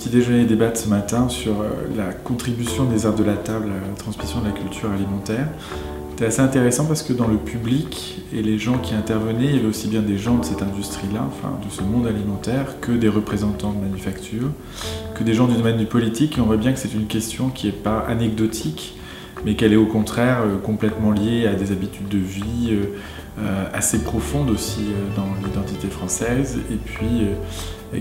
petit déjeuner débat ce matin sur la contribution des arts de la table à la transmission de la culture alimentaire. C'était assez intéressant parce que dans le public et les gens qui intervenaient, il y avait aussi bien des gens de cette industrie-là, enfin de ce monde alimentaire, que des représentants de manufacture, que des gens du domaine du politique. Et on voit bien que c'est une question qui n'est pas anecdotique, mais qu'elle est au contraire complètement liée à des habitudes de vie assez profondes aussi dans l'identité française, et puis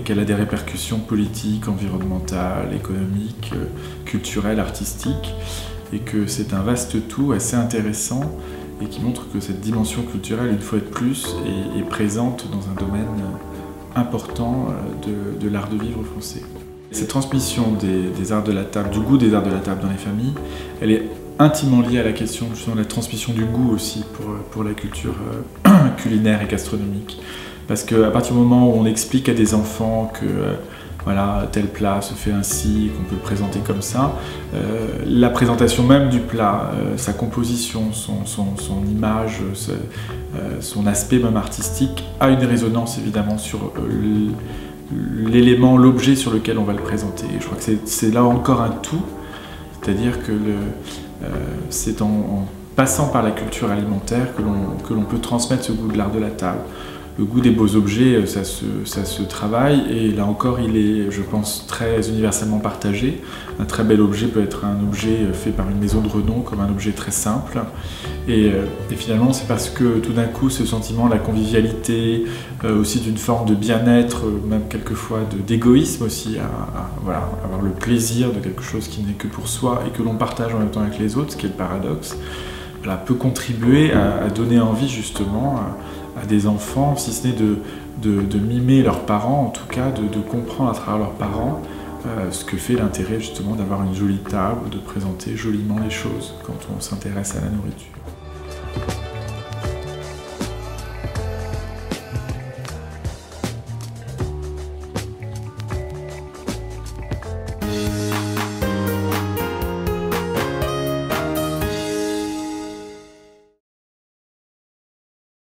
qu'elle a des répercussions politiques, environnementales, économiques, culturelles, artistiques, et que c'est un vaste tout assez intéressant et qui montre que cette dimension culturelle, une fois de plus, est présente dans un domaine important de l'art de vivre français. Cette transmission des arts de la table, du goût des arts de la table dans les familles, elle est intimement liée à la question justement de la transmission du goût aussi pour la culture culinaire et gastronomique. Parce qu'à partir du moment où on explique à des enfants que voilà, tel plat se fait ainsi, qu'on peut le présenter comme ça, la présentation même du plat, sa composition, son image, son aspect même artistique a une résonance évidemment sur l'élément, l'objet sur lequel on va le présenter. Et je crois que c'est là encore un tout, c'est-à-dire que c'est en passant par la culture alimentaire que l'on peut transmettre ce goût de l'art de la table. Le goût des beaux objets, ça se travaille, et là encore il est, je pense, très universellement partagé. Un très bel objet peut être un objet fait par une maison de renom, comme un objet très simple. Et finalement c'est parce que tout d'un coup ce sentiment, la convivialité, aussi d'une forme de bien-être, même quelquefois d'égoïsme aussi, voilà, avoir le plaisir de quelque chose qui n'est que pour soi et que l'on partage en même temps avec les autres, ce qui est le paradoxe, voilà, peut contribuer à donner envie justement à des enfants, si ce n'est de mimer leurs parents, en tout cas de comprendre à travers leurs parents ce que fait l'intérêt justement d'avoir une jolie table, de présenter joliment les choses quand on s'intéresse à la nourriture.